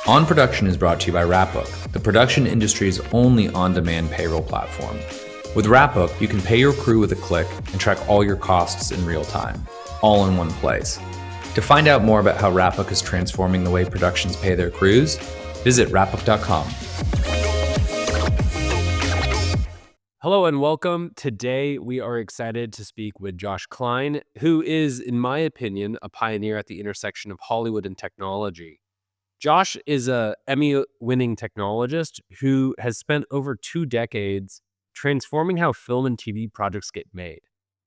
On Production is brought to you by Wrapbook, the production industry's only on-demand payroll platform. With Wrapbook, you can pay your crew with a click and track all your costs in real time, all in one place. To find out more about how Wrapbook is transforming the way productions pay their crews, visit wrapbook.com. Hello and welcome. Today we are excited to speak with Josh Kline, who is, in my opinion, a pioneer at the intersection of Hollywood and technology. Josh is a Emmy-winning technologist who has spent over 2 decades transforming how film and TV projects get made,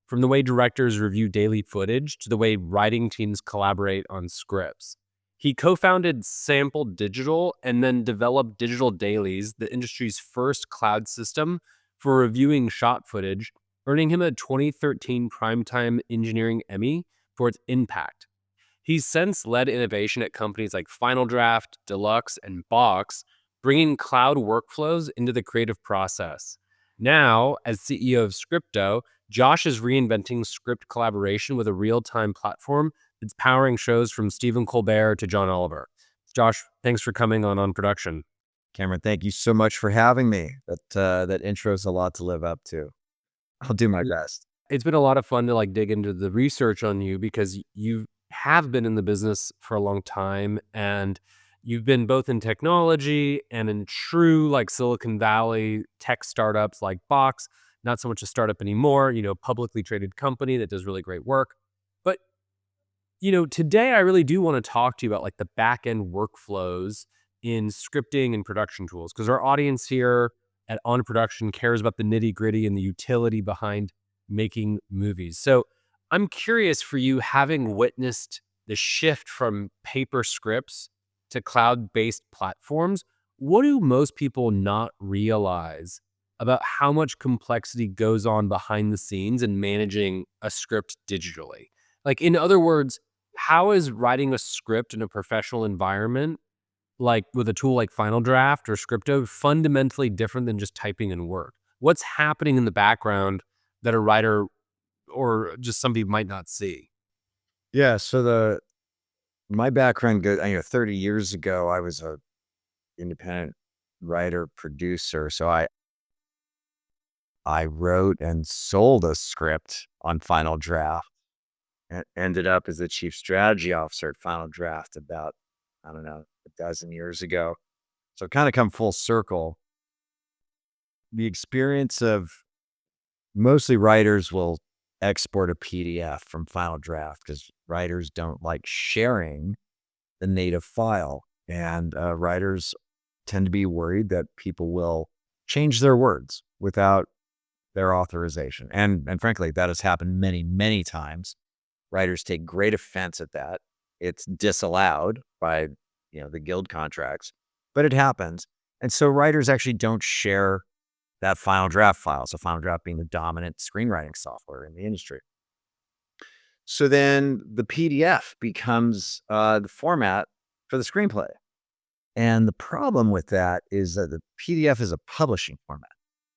from the way directors review daily footage to the way writing teams collaborate on scripts. He co-founded Sample Digital and then developed Digital Dailies, the industry's first cloud system for reviewing shot footage, earning him a 2013 Primetime Engineering Emmy for its impact. He's since led innovation at companies like Final Draft, Deluxe, and Box, bringing cloud workflows into the creative process. Now, as CEO of Scripto, Josh is reinventing script collaboration with a real-time platform that's powering shows from Stephen Colbert to John Oliver. Josh, thanks for coming on Production. Cameron, thank you so much for having me. That intro is a lot to live up to. I'll do my best. It's been a lot of fun to dig into the research on you because you have been in the business for a long time, and you've been both in technology and in true Silicon Valley tech startups like Box, not so much a startup anymore, publicly traded company that does really great work. But, today I really do want to talk to you about the back end workflows in scripting and production tools, because our audience here at On Production cares about the nitty gritty and the utility behind making movies. So I'm curious, for you, having witnessed the shift from paper scripts to cloud-based platforms, what do most people not realize about how much complexity goes on behind the scenes in managing a script digitally? In other words, how is writing a script in a professional environment, with a tool like Final Draft or Scripto, fundamentally different than just typing in Word? What's happening in the background that a writer or just some people might not see? Yeah, so my background goes, 30 years ago, I was a independent writer, producer. So I wrote and sold a script on Final Draft and ended up as the chief strategy officer at Final Draft about, a dozen years ago. So kind of come full circle. The experience of mostly writers will export a PDF from Final Draft because writers don't like sharing the native file. And writers tend to be worried that people will change their words without their authorization. And frankly, that has happened many, many times. Writers take great offense at that. It's disallowed by the guild contracts, but it happens. And so writers actually don't share that Final Draft file. So Final Draft being the dominant screenwriting software in the industry. So then the PDF becomes the format for the screenplay. And the problem with that is that the PDF is a publishing format.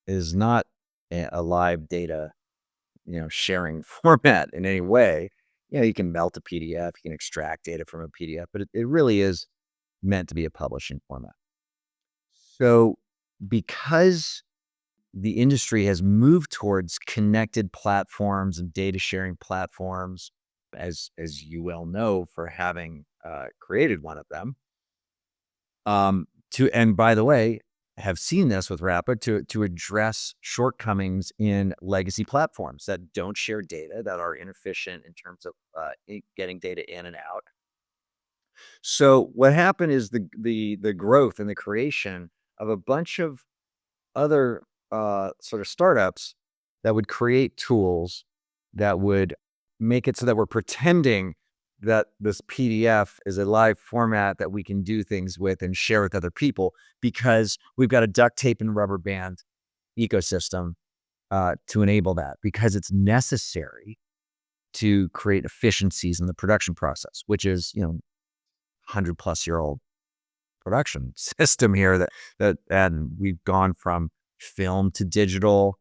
It is not a live data, sharing format in any way. You can melt a PDF, you can extract data from a PDF, but it really is meant to be a publishing format. So because the industry has moved towards connected platforms and data sharing platforms, as you well know, for having created one of them, and by the way, have seen this with Wrapbook to address shortcomings in legacy platforms that don't share data, that are inefficient in terms of getting data in and out. So what happened is the growth and the creation of a bunch of other sort of startups that would create tools that would make it so that we're pretending that this PDF is a live format that we can do things with and share with other people, because we've got a duct tape and rubber band ecosystem to enable that, because it's necessary to create efficiencies in the production process, which is 100-plus-year-old production system here and we've gone from film to digital.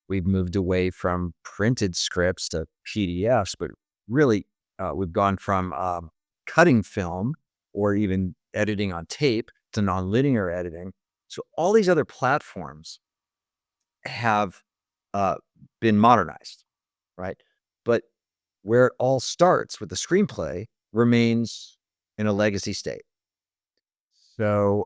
We've moved away from printed scripts to PDFs, but really we've gone from cutting film or even editing on tape to nonlinear editing. So all these other platforms have been modernized, right? But where it all starts with the screenplay remains in a legacy state. So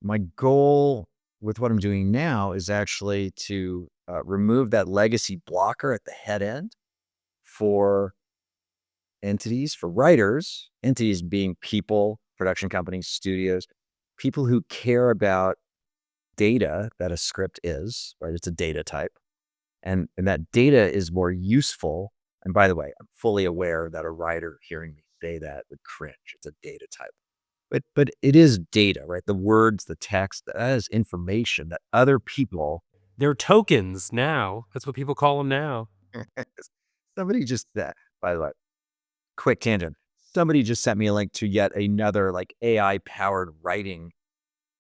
my goal with what I'm doing now is actually to remove that legacy blocker at the head end for entities, for writers, entities being people, production companies, studios, people who care about data that a script is, right? It's a data type. And that data is more useful. And by the way, I'm fully aware that a writer hearing me say that would cringe. It's a data type. But it is data, right? The words, the text, that is information that other people. They're tokens now. That's what people call them now. Somebody just by the way, quick tangent. Somebody just sent me a link to yet another like AI powered writing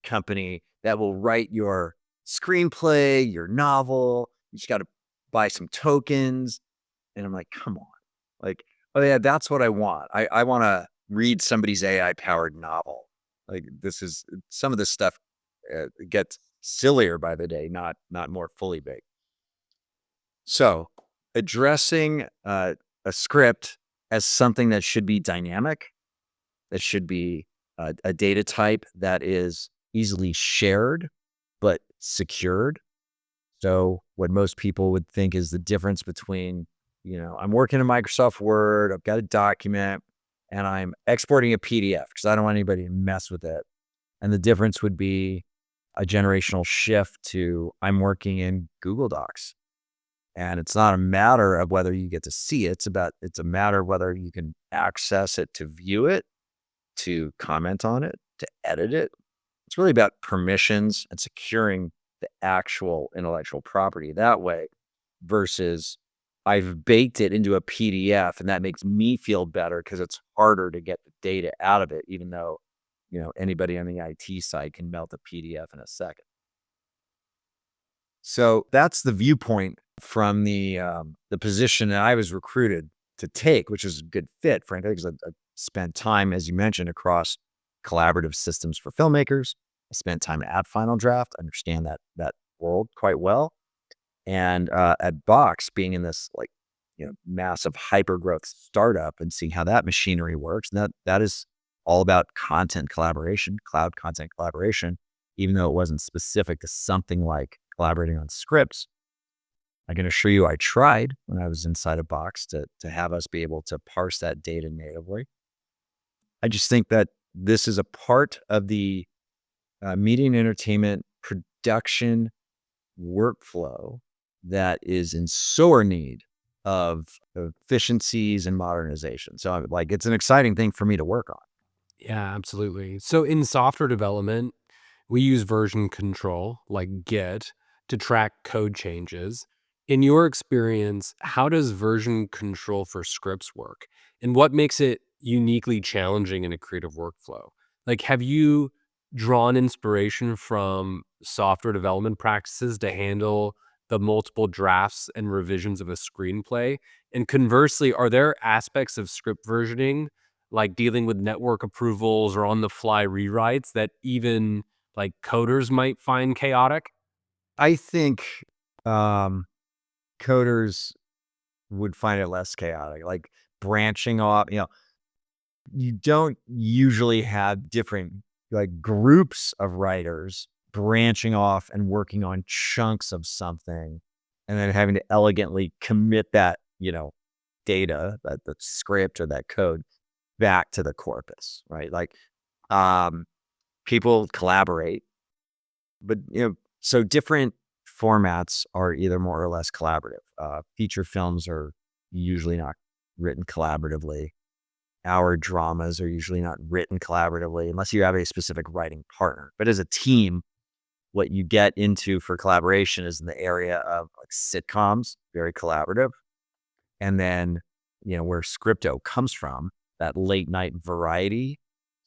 company that will write your screenplay, your novel. You just got to buy some tokens. And I'm like, come on. Like, oh yeah, that's what I want. I want to read somebody's AI powered novel. Like this is some of this stuff gets sillier by the day, not more fully baked. So addressing a script as something that should be dynamic, that should be a data type that is easily shared, but secured. So what most people would think is the difference between, I'm working in Microsoft Word, I've got a document, and I'm exporting a PDF because I don't want anybody to mess with it. And the difference would be a generational shift to I'm working in Google Docs. And it's not a matter of whether you get to see it. It's a matter of whether you can access it to view it, to comment on it, to edit it. It's really about permissions and securing the actual intellectual property that way versus I've baked it into a PDF and that makes me feel better because it's harder to get the data out of it, even though, anybody on the IT side can melt a PDF in a second. So that's the viewpoint from the position that I was recruited to take, which was a good fit, frankly, because I spent time, as you mentioned, across collaborative systems for filmmakers. I spent time at Final Draft, understand that world quite well. And at Box, being in this massive hyper growth startup and seeing how that machinery works, and that is all about content collaboration, cloud content collaboration, even though it wasn't specific to something like collaborating on scripts. I can assure you I tried when I was inside a Box to have us be able to parse that data natively. I just think that this is a part of the media and entertainment production workflow that is in sore need of efficiencies and modernization. So it's an exciting thing for me to work on. Yeah, absolutely. So in software development, we use version control like Git to track code changes. In your experience, how does version control for scripts work? And what makes it uniquely challenging in a creative workflow? Like, have you drawn inspiration from software development practices to handle the multiple drafts and revisions of a screenplay? And conversely, are there aspects of script versioning, like dealing with network approvals or on the fly rewrites, that even like coders might find chaotic? I think coders would find it less chaotic, like branching off. You don't usually have different groups of writers branching off and working on chunks of something and then having to elegantly commit that, data, that the script or that code back to the corpus, right? People collaborate, but, so different formats are either more or less collaborative. Feature films are usually not written collaboratively. Our dramas are usually not written collaboratively unless you have a specific writing partner. But as a team, what you get into for collaboration is in the area of sitcoms, very collaborative. And then, where Scripto comes from, that late night variety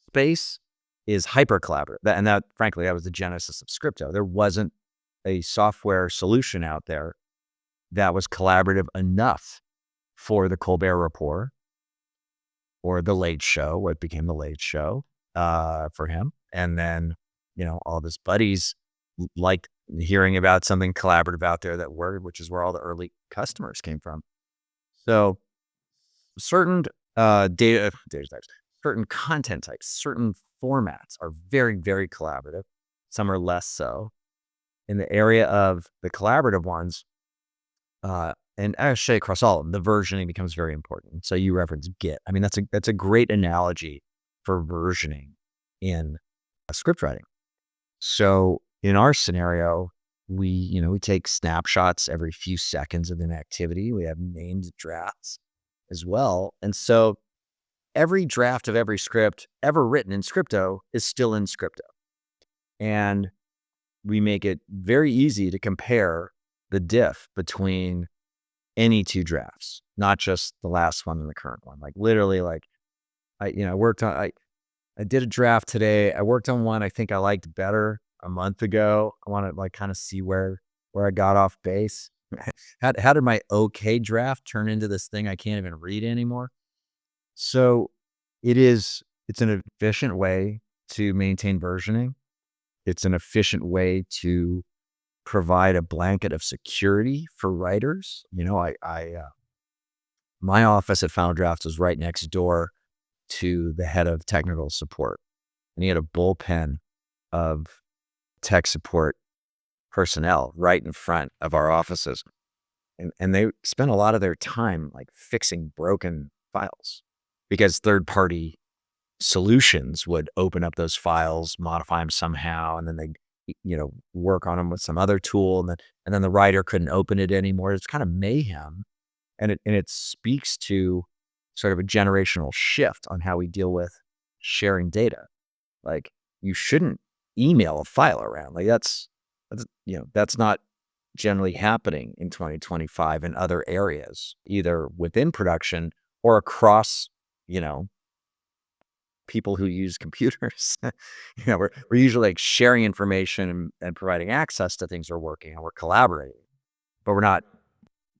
space is hyper collaborative. And that, frankly, that was the genesis of Scripto. There wasn't a software solution out there that was collaborative enough for the Colbert Report or the Late Show, what became the Late Show, for him. And then, all of his buddies liked hearing about something collaborative out there that worked, which is where all the early customers came from. So certain data types, certain content types, certain formats are very, very collaborative. Some are less so. In the area of the collaborative ones, and actually across all of them, the versioning becomes very important. So you reference Git. I mean, that's a great analogy for versioning in script writing. So in our scenario, we take snapshots every few seconds of an activity. We have named drafts as well. And so every draft of every script ever written in Scripto is still in Scripto. And we make it very easy to compare the diff between any two drafts, not just the last one and the current one. Like literally, like I did a draft today. I worked on one I think I liked better a month ago. I want to like kind of see where I got off base. How did my okay draft turn into this thing I can't even read anymore? So it's an efficient way to maintain versioning. It's an efficient way to provide a blanket of security for writers. My office at Final Draft was right next door to the head of technical support, and he had a bullpen of tech support personnel right in front of our offices. And they spent a lot of their time like fixing broken files because third-party solutions would open up those files, modify them somehow, and then they work on them with some other tool, and then the writer couldn't open it anymore. It's kind of mayhem, and it speaks to sort of a generational shift on how we deal with sharing data. Like you shouldn't email a file around. Like that's not generally happening in 2025 in other areas, either within production or across, people who use computers. We're usually like sharing information and providing access to things we're working on. We're collaborating, but we're not,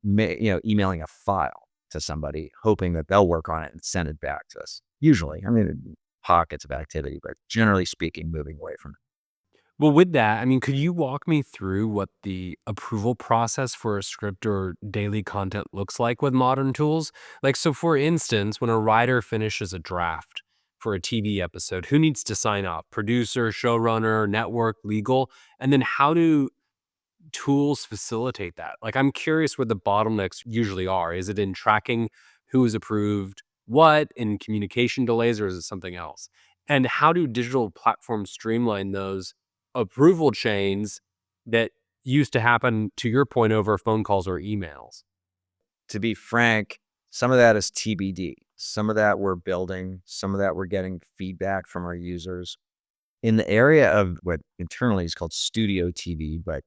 emailing a file to somebody, hoping that they'll work on it and send it back to us. Usually, I mean, pockets of activity, but generally speaking, moving away from it. Well, with that, I mean, could you walk me through what the approval process for a script or daily content looks like with modern tools? Like, so for instance, when a writer finishes a draft for a TV episode, who needs to sign off? Producer, showrunner, network, legal? And then how do tools facilitate that? Like, I'm curious where the bottlenecks usually are. Is it in tracking who is approved what, in communication delays, or is it something else? And how do digital platforms streamline those approval chains that used to happen, to your point, over phone calls or emails? To be frank, some of that is TBD. Some of that we're building, some of that we're getting feedback from our users. In the area of what internally is called studio TV, but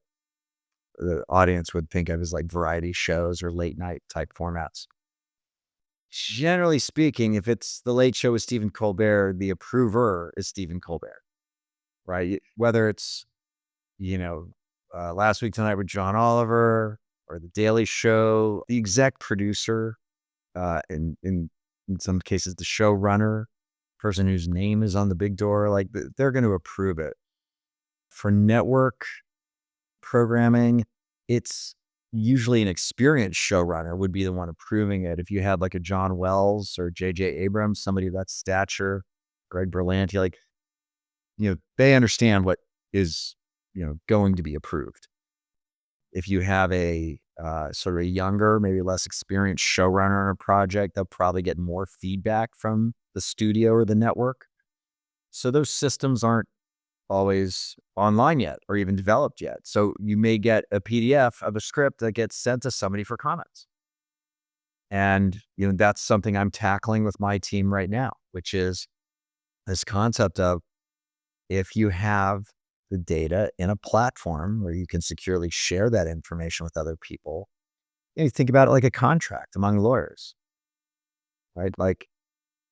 the audience would think of as like variety shows or late night type formats. Generally speaking, if it's the Late Show with Stephen Colbert, the approver is Stephen Colbert, right? Whether it's, Last Week Tonight with John Oliver or The Daily Show, the exec producer, in some cases, the showrunner, person whose name is on the big door, like they're going to approve it. For network programming, it's usually an experienced showrunner would be the one approving it. If you had like a John Wells or J.J. Abrams, somebody of that stature, Greg Berlanti, like, they understand what is, going to be approved. If you have a sort of a younger, maybe less experienced showrunner on a project, they'll probably get more feedback from the studio or the network. So those systems aren't always online yet or even developed yet. So you may get a PDF of a script that gets sent to somebody for comments. And, that's something I'm tackling with my team right now, which is this concept of if you have the data in a platform where you can securely share that information with other people, you think about it like a contract among lawyers, right? Like,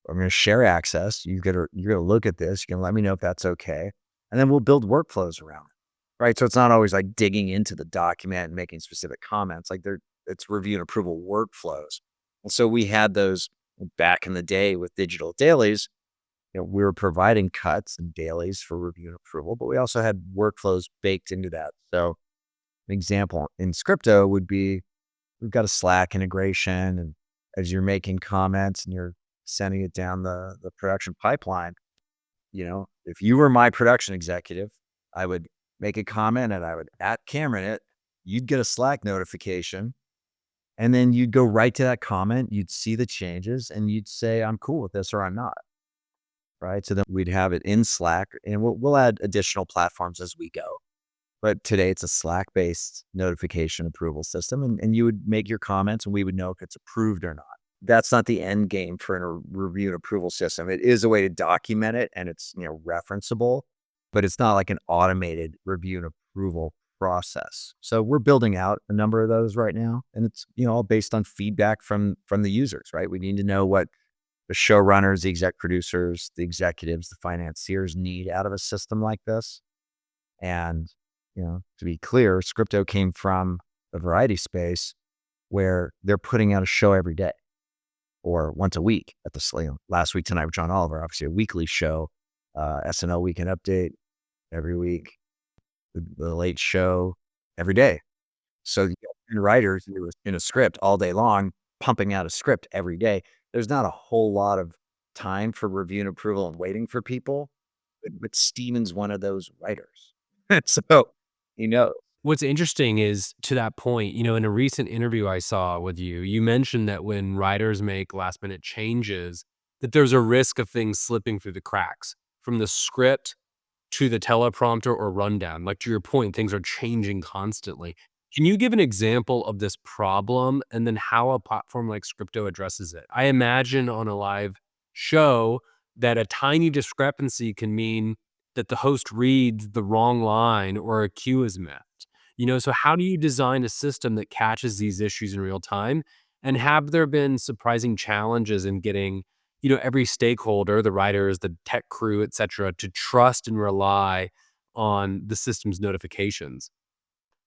I'm going to share access. You're going to look at this. You can let me know if that's okay. And then we'll build workflows around it, right? So it's not always like digging into the document and making specific comments. Like it's review and approval workflows. And so we had those back in the day with Digital Dailies. we were providing cuts and dailies for review and approval, but we also had workflows baked into that. So an example in Scripto would be, we've got a Slack integration, and as you're making comments and you're sending it down the production pipeline, if you were my production executive, I would make a comment and I would @Cameron it. You'd get a Slack notification, and then you'd go right to that comment. You'd see the changes and you'd say, I'm cool with this or I'm not. Right. So then we'd have it in Slack, and we'll add additional platforms as we go. But today it's a Slack-based notification approval system, and you would make your comments and we would know if it's approved or not. That's not the end game for a review and approval system. It is a way to document it, and it's referenceable, but it's not like an automated review and approval process. So we're building out a number of those right now, and it's all based on feedback from the users, right? We need to know what the showrunners, the exec producers, the executives, the financiers need out of a system like this. And to be clear, Scripto came from the variety space where they're putting out a show every day or once a week at the last week tonight with John Oliver, obviously a weekly show, SNL Weekend Update every week, the Late Show every day. So you got 10 writers in a script all day long, pumping out a script every day. There's not a whole lot of time for review and approval and waiting for people, but Steven's one of those writers. So, What's interesting is, to that point, in a recent interview I saw with you, you mentioned that when writers make last minute changes, that there's a risk of things slipping through the cracks from the script to the teleprompter or rundown. Like, to your point, things are changing constantly. Can you give an example of this problem and then how a platform like Scripto addresses it? I imagine on a live show that a tiny discrepancy can mean that the host reads the wrong line or a cue is missed. So how do you design a system that catches these issues in real time? And have there been surprising challenges in getting, every stakeholder, the writers, the tech crew, et cetera, to trust and rely on the system's notifications?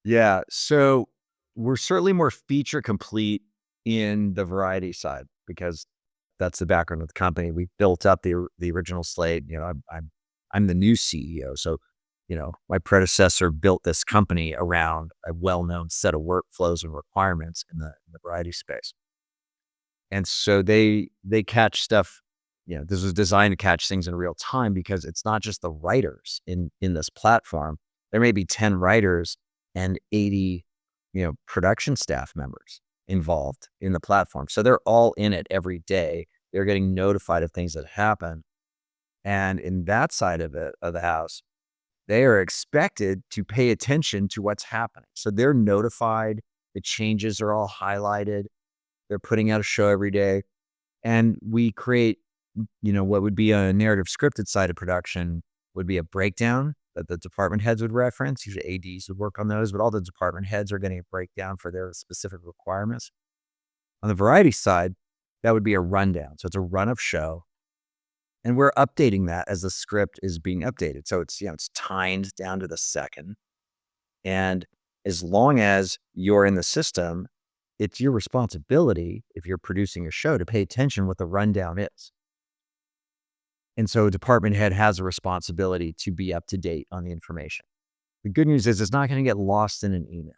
yeah. So we're certainly more feature complete in the variety side because that's the background of the company. We built up the original slate. I'm the new CEO, so my predecessor built this company around a well-known set of workflows and requirements in the variety space. And so they catch stuff. This was designed to catch things in real time because it's not just the writers in this platform. There may be 10 writers and 80, production staff members involved in the platform. So they're all in it every day. They're getting notified of things that happen. And in that side of the house, they are expected to pay attention to what's happening. So they're notified. The changes are all highlighted. They're putting out a show every day. And we create, what would be a narrative scripted side of production would be a breakdown that the department heads would reference. Usually ADs would work on those, but all the department heads are getting a breakdown for their specific requirements. On the variety side, that would be a rundown. So it's a run of show. And we're updating that as the script is being updated. So it's, it's timed down to the second. And as long as you're in the system, it's your responsibility, if you're producing a show, to pay attention what the rundown is. And so a department head has a responsibility to be up to date on the information. The good news is it's not going to get lost in an email.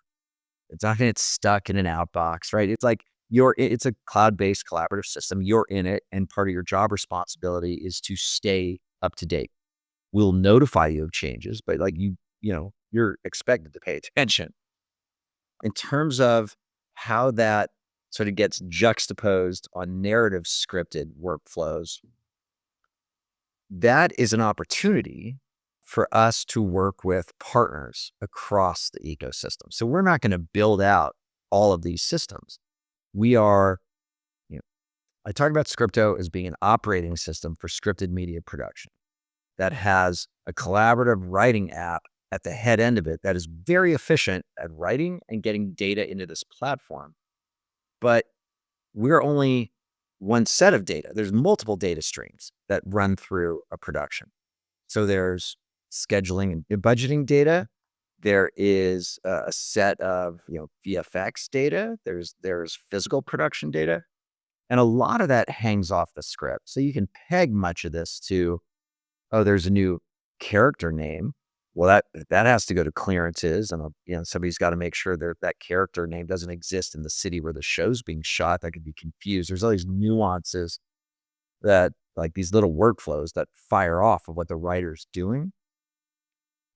It's not going to get stuck in an outbox, right? It's like it's a cloud-based collaborative system. You're in it, and part of your job responsibility is to stay up to date. We'll notify you of changes, but you're expected to pay attention. In terms of how that sort of gets juxtaposed on narrative scripted workflows, that is an opportunity for us to work with partners across the ecosystem. So we're not going to build out all of these systems. We are, I talk about Scripto as being an operating system for scripted media production that has a collaborative writing app at the head end of it that is very efficient at writing and getting data into this platform. But we're only one set of data. There's multiple data streams that run through a production. So there's scheduling and budgeting data. There is a set of VFX data. There's physical production data. And a lot of that hangs off the script. So you can peg much of this to, oh, there's a new character name. Well, that has to go to clearances, and somebody's got to make sure that character name doesn't exist in the city where the show's being shot. That could be confused. There's all these nuances that, like, these little workflows that fire off of what the writer's doing.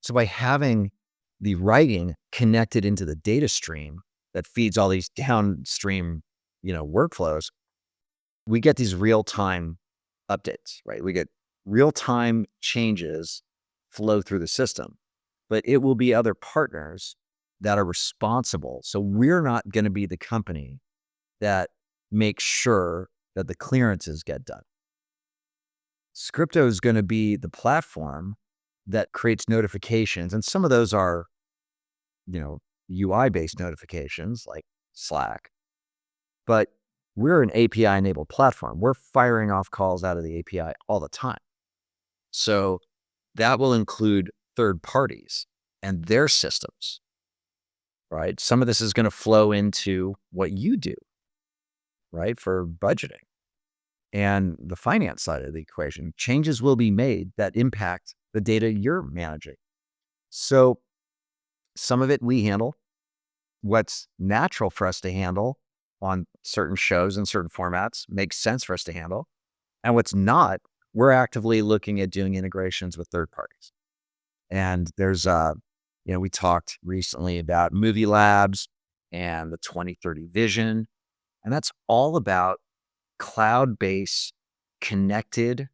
So by having the writing connected into the data stream that feeds all these downstream, workflows, we get these real-time updates, right? We get real-time changes flow through the system, but it will be other partners that are responsible. So we're not going to be the company that makes sure that the clearances get done. Scripto is going to be the platform that creates notifications, and some of those are, UI-based notifications like Slack, but we're an API-enabled platform. We're firing off calls out of the API all the time. So that will include third parties and their systems, right? Some of this is going to flow into what you do, right, for budgeting and the finance side of the equation. Changes will be made that impact the data you're managing. So some of it we handle. What's natural for us to handle on certain shows and certain formats makes sense for us to handle. And what's not, we're actively looking at doing integrations with third parties. And there's, we talked recently about movie labs and the 2030 vision. And that's all about cloud-based, connected,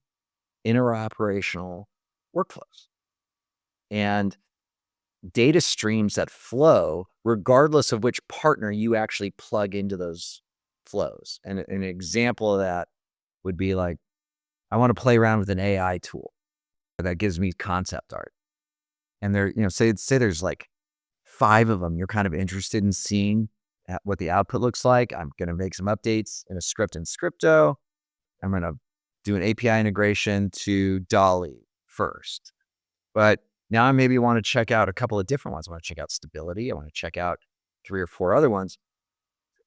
interoperational workflows and data streams that flow regardless of which partner you actually plug into those flows. And an example of that would be like, I want to play around with an AI tool that gives me concept art. And there, say there's like 5 of them you're kind of interested in seeing what the output looks like. I'm going to make some updates in a script in Scripto. I'm going to do an API integration to DALL-E first. But now I maybe want to check out a couple of different ones. I want to check out stability. I want to check out 3 or 4 other ones.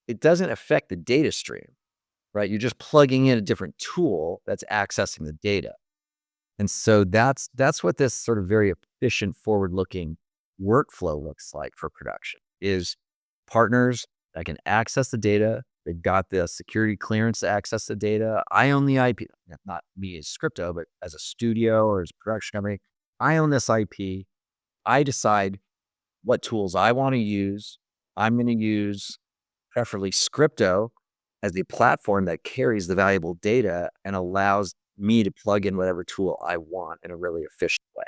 It doesn't affect the data stream, right? You're just plugging in a different tool that's accessing the data. And so that's what this sort of very efficient, forward-looking workflow looks like for production, is partners that can access the data. They've got the security clearance to access the data. I own the IP, not me as Scripto, but as a studio or as a production company. I own this IP. I decide what tools I want to use. I'm going to use preferably Scripto as the platform that carries the valuable data and allows me to plug in whatever tool I want in a really efficient way.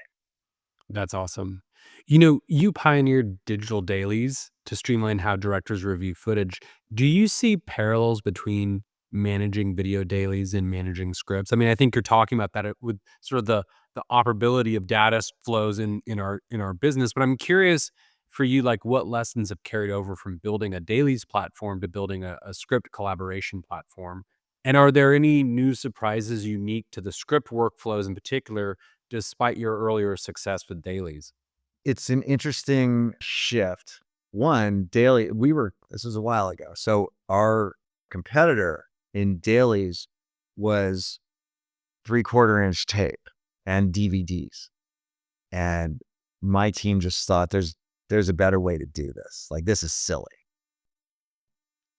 That's awesome. You pioneered Digital Dailies to streamline how directors review footage. Do you see parallels between managing video dailies and managing scripts? I mean, I think you're talking about that with sort of the operability of data flows in our business, but I'm curious for you, like, what lessons have carried over from building a dailies platform to building a script collaboration platform? And are there any new surprises unique to the script workflows in particular, despite your earlier success with dailies? It's an interesting shift. One, this was a while ago. So our competitor in dailies was 3/4-inch tape and DVDs. And my team just thought there's a better way to do this. Like, this is silly.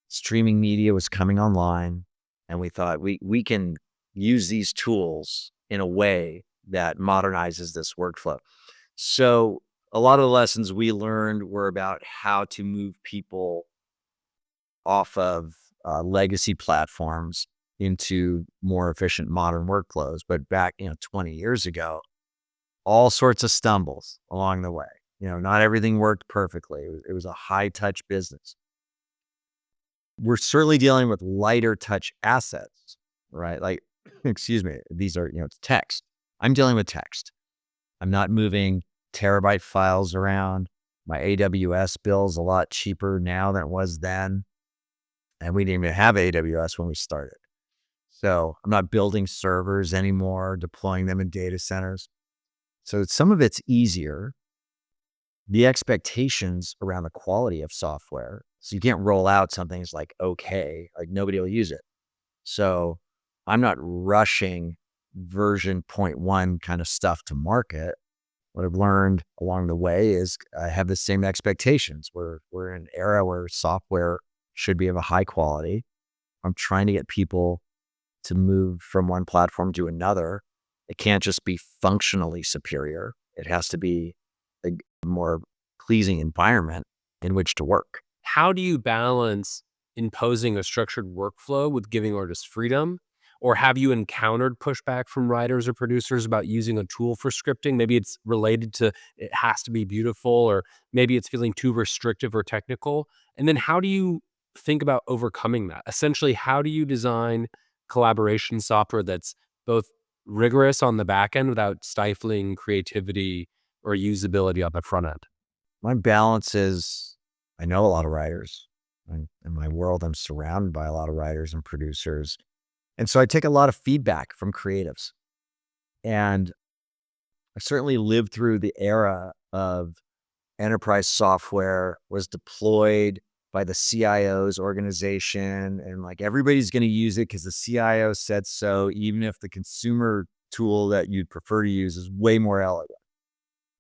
Streaming media was coming online, and we thought we can use these tools in a way that modernizes this workflow. So a lot of the lessons we learned were about how to move people off of legacy platforms into more efficient modern workflows. But back, 20 years ago, all sorts of stumbles along the way. Not everything worked perfectly. It was a high touch business. We're certainly dealing with lighter touch assets, right? Like, excuse me, these are, it's text. I'm dealing with text. I'm not moving terabyte files around. My AWS bill's a lot cheaper now than it was then. And we didn't even have AWS when we started. So I'm not building servers anymore, deploying them in data centers. So some of it's easier. The expectations around the quality of software. So you can't roll out something that's like, okay, like nobody will use it. So I'm not rushing version 0.1 kind of stuff to market. What I've learned along the way is I have the same expectations. We're in an era where software should be of a high quality. I'm trying to get people to move from one platform to another. It can't just be functionally superior. It has to be a more pleasing environment in which to work. How do you balance imposing a structured workflow with giving artists freedom? Or have you encountered pushback from writers or producers about using a tool for scripting? Maybe it's related to it has to be beautiful, or maybe it's feeling too restrictive or technical. And then how do you think about overcoming that? Essentially, how do you design collaboration software that's both rigorous on the back end without stifling creativity or usability on the front end? My balance is I know a lot of writers. In my world, I'm surrounded by a lot of writers and producers. And so I take a lot of feedback from creatives. And I certainly lived through the era of enterprise software was deployed by the CIO's organization. And like everybody's going to use it because the CIO said so, even if the consumer tool that you'd prefer to use is way more elegant.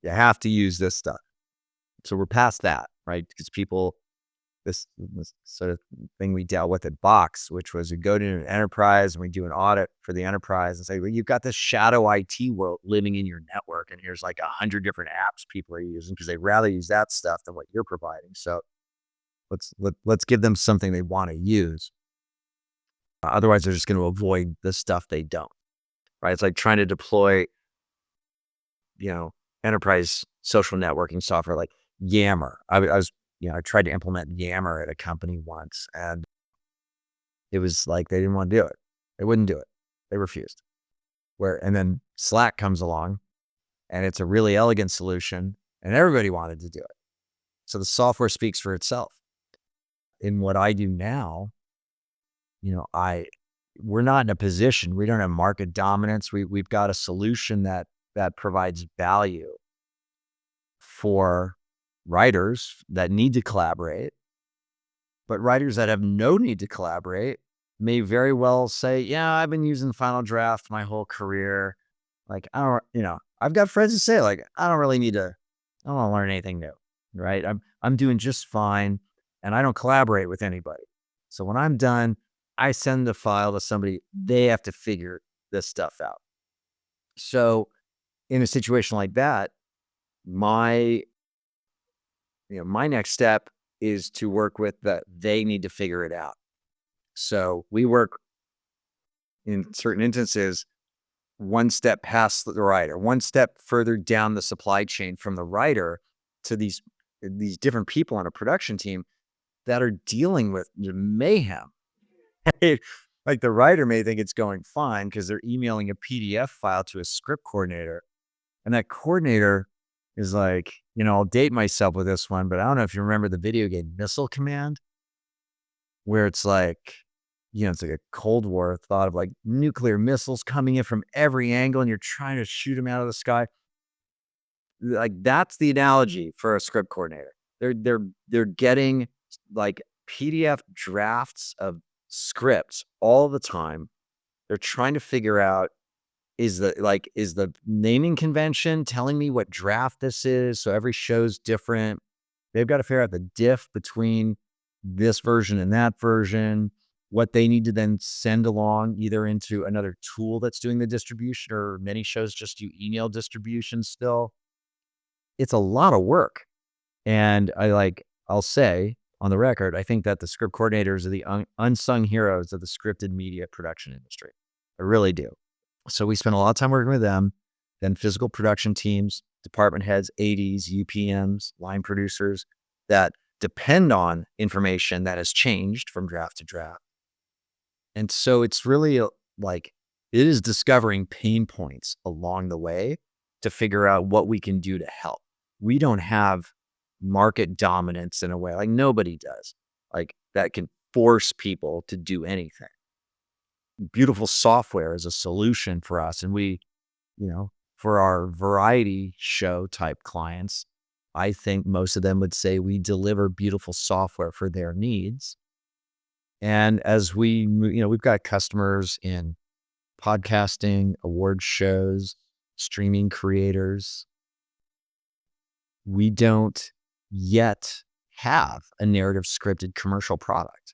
You have to use this stuff. So we're past that, right? Because people, this sort of thing we dealt with at Box, which was we go to an enterprise and we do an audit for the enterprise and say, well, you've got this shadow IT world living in your network. And here's like 100 different apps people are using because they'd rather use that stuff than what you're providing. So let's give them something they want to use. Otherwise, they're just going to avoid the stuff they don't, right? It's like trying to deploy, enterprise social networking software like Yammer. I tried to implement Yammer at a company once, and it was like they didn't want to do it. They wouldn't do it. They refused. And then Slack comes along, and it's a really elegant solution, and everybody wanted to do it. So the software speaks for itself. In what I do now, we're not in a position. We don't have market dominance. We've got a solution that provides value for writers that need to collaborate, but writers that have no need to collaborate may very well say, yeah, I've been using Final Draft my whole career. Like, I've got friends who say like, I don't want to learn anything new, right? I'm doing just fine and I don't collaborate with anybody. So when I'm done, I send the file to somebody, they have to figure this stuff out. So in a situation like that, my next step is to work with that they need to figure it out. So we work in certain instances, one step past the writer, one step further down the supply chain from the writer to these different people on a production team that are dealing with mayhem. Like the writer may think it's going fine because they're emailing a PDF file to a script coordinator. And that coordinator is like, I'll date myself with this one, but I don't know if you remember the video game Missile Command, where it's like, it's like a Cold War thought of like nuclear missiles coming in from every angle and you're trying to shoot them out of the sky. Like that's the analogy for a script coordinator. They're getting like PDF drafts of scripts all the time. They're trying to figure out, is the naming convention telling me what draft this is? So every show's different. They've got to figure out the diff between this version and that version, what they need to then send along either into another tool that's doing the distribution, or many shows just do email distribution still. It's a lot of work. And I'll say on the record, I think that the script coordinators are the unsung heroes of the scripted media production industry. I really do. So we spend a lot of time working with them, then physical production teams, department heads, ADs, UPMs, line producers that depend on information that has changed from draft to draft. And so it's really it is discovering pain points along the way to figure out what we can do to help. We don't have market dominance in a way, like nobody does, like that can force people to do anything. Beautiful software is a solution for us. And we, for our variety show type clients, I think most of them would say we deliver beautiful software for their needs. And as we've got customers in podcasting, award shows, streaming creators. We don't yet have a narrative scripted commercial product.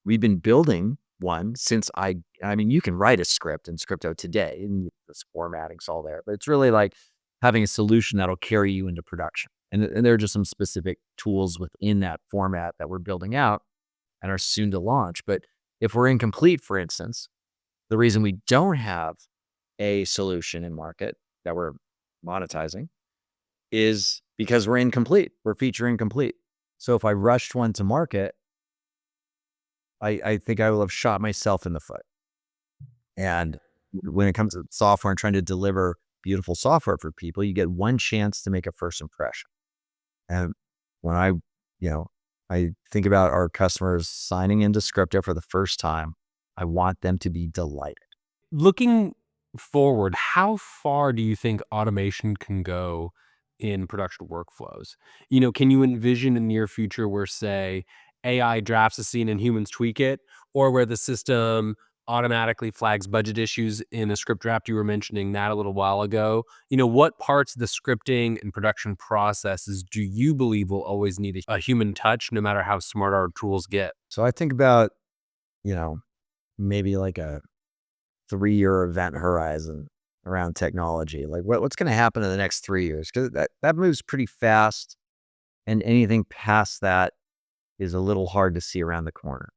We've been building one since I mean, you can write a script in Scripto today, and this formatting's all there, but it's really like having a solution that'll carry you into production. And there are just some specific tools within that format that we're building out and are soon to launch. But if we're incomplete, for instance, the reason we don't have a solution in market that we're monetizing is because we're incomplete. We're feature incomplete. So if I rushed one to market, I think I will have shot myself in the foot. And when it comes to software and trying to deliver beautiful software for people, you get one chance to make a first impression. And when I think about our customers signing into Scripto for the first time, I want them to be delighted. Looking forward, how far do you think automation can go in production workflows? Can you envision a near future where, say, AI drafts a scene and humans tweak it, or where the system automatically flags budget issues in a script draft? You were mentioning that a little while ago. What parts of the scripting and production processes do you believe will always need a human touch, no matter how smart our tools get? So I think about, maybe like a 3-year event horizon around technology. Like what's going to happen in the next 3 years? Because that moves pretty fast, and anything past that is a little hard to see around the corner,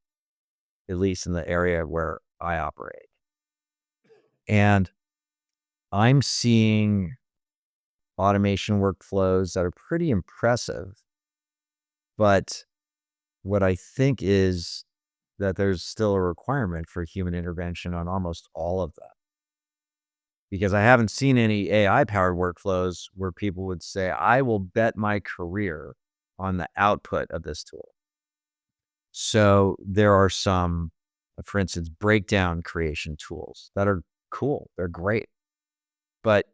at least in the area where I operate. And I'm seeing automation workflows that are pretty impressive. But what I think is that there's still a requirement for human intervention on almost all of them. Because I haven't seen any AI-powered workflows where people would say, I will bet my career on the output of this tool. So there are some, for instance, breakdown creation tools that are cool. They're great. But,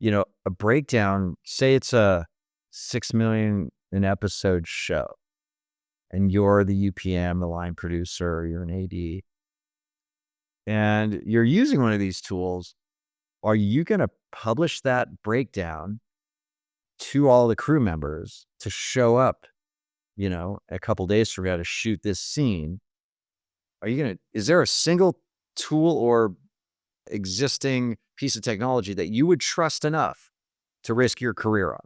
a breakdown, say it's a 6 million an episode show, and you're the UPM, the line producer, or you're an AD, and you're using one of these tools, are you going to publish that breakdown to all the crew members to show up, a couple days from now to shoot this scene? Is there a single tool or existing piece of technology that you would trust enough to risk your career on?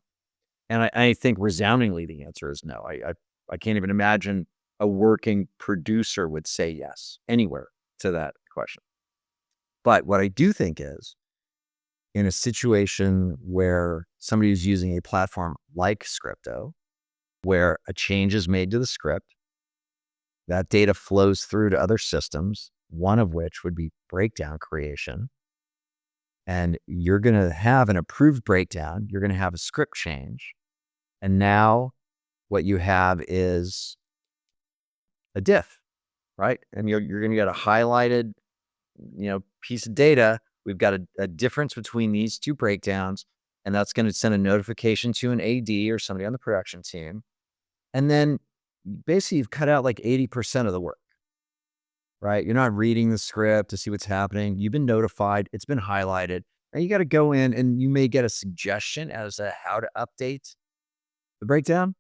And I think resoundingly the answer is no. I can't even imagine a working producer would say yes anywhere to that question. But what I do think is, in a situation where somebody is using a platform like Scripto, where a change is made to the script, that data flows through to other systems, one of which would be breakdown creation. And you're going to have an approved breakdown. You're going to have a script change. And now what you have is a diff, right? And you're going to get a highlighted, piece of data. We've got a difference between these two breakdowns, and that's going to send a notification to an AD or somebody on the production team. And then basically you've cut out like 80% of the work, right? You're not reading the script to see what's happening. You've been notified. It's been highlighted. And you got to go in and you may get a suggestion as to how to update the breakdown.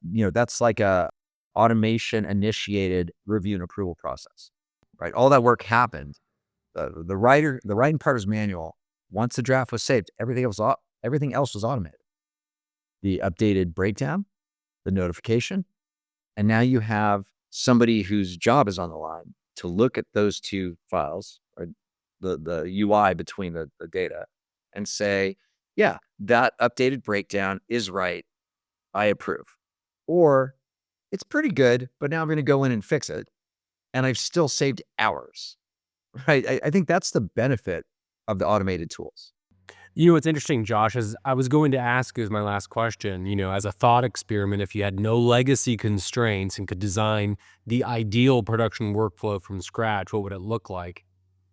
That's like a automation initiated review and approval process, right? All that work happened. The writing part was manual. Once the draft was saved, everything else was automated. The updated breakdown, the notification, and now you have somebody whose job is on the line to look at those two files, or the UI between the data, and say, yeah, that updated breakdown is right. I approve. Or it's pretty good, but now I'm going to go in and fix it. And I've still saved hours, right? I think that's the benefit of the automated tools. What's interesting, Josh, is I was going to ask as my last question, as a thought experiment, if you had no legacy constraints and could design the ideal production workflow from scratch, what would it look like?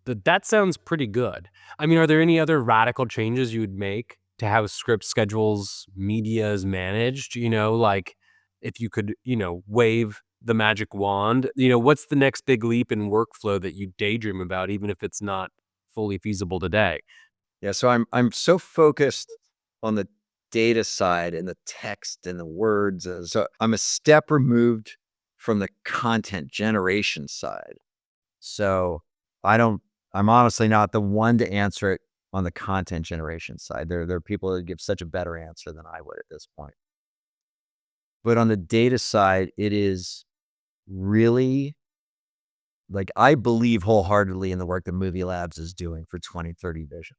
That sounds pretty good. I mean, are there any other radical changes you would make to how script schedules, media is managed? Like if you could, waive the magic wand, what's the next big leap in workflow that you daydream about, even if it's not fully feasible today? Yeah, so I'm so focused on the data side and the text and the words. So I'm a step removed from the content generation side. So I'm honestly not the one to answer it on the content generation side. There are people that give such a better answer than I would at this point. But on the data side, it is really like I believe wholeheartedly in the work that Movie Labs is doing for 2030 vision.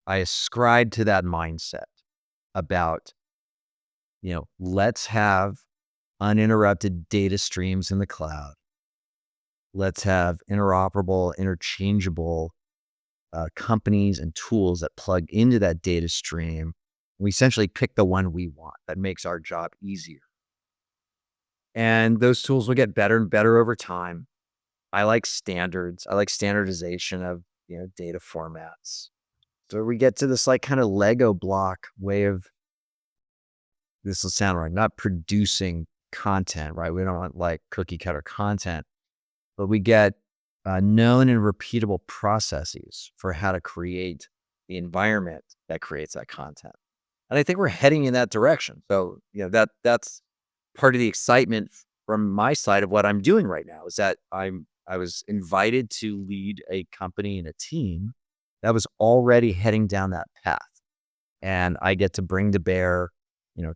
I ascribe to that mindset about, let's have uninterrupted data streams in the cloud. Let's have interoperable, interchangeable companies and tools that plug into that data stream. We essentially pick the one we want that makes our job easier. And those tools will get better and better over time. I like standards. I like standardization of, data formats. So we get to this like kind of Lego block way of, this will sound right, not producing content, right? We don't want like cookie cutter content, but we get known and repeatable processes for how to create the environment that creates that content. And I think we're heading in that direction. So, that's part of the excitement from my side of what I'm doing right now is that I was invited to lead a company and a team that was already heading down that path. And I get to bring to bear,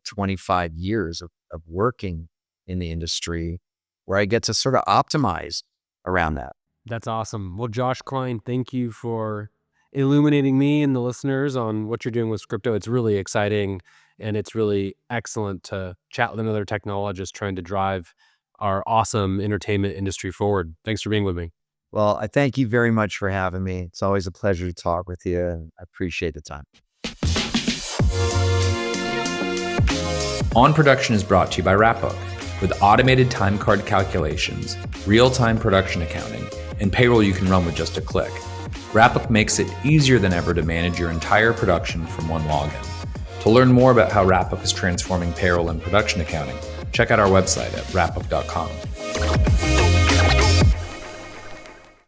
25 years of working in the industry where I get to sort of optimize around that. That's awesome. Well, Josh Kline, thank you for illuminating me and the listeners on what you're doing with Scripto. It's really exciting, and it's really excellent to chat with another technologist trying to drive our awesome entertainment industry forward. Thanks for being with me. Well, I thank you very much for having me. It's always a pleasure to talk with you, and I appreciate the time. On Production is brought to you by Raphook. With automated time card calculations, real-time production accounting, and payroll you can run with just a click, Raphook makes it easier than ever to manage your entire production from one login. To learn more about how Raphook is transforming payroll and production accounting, check out our website at raphook.com.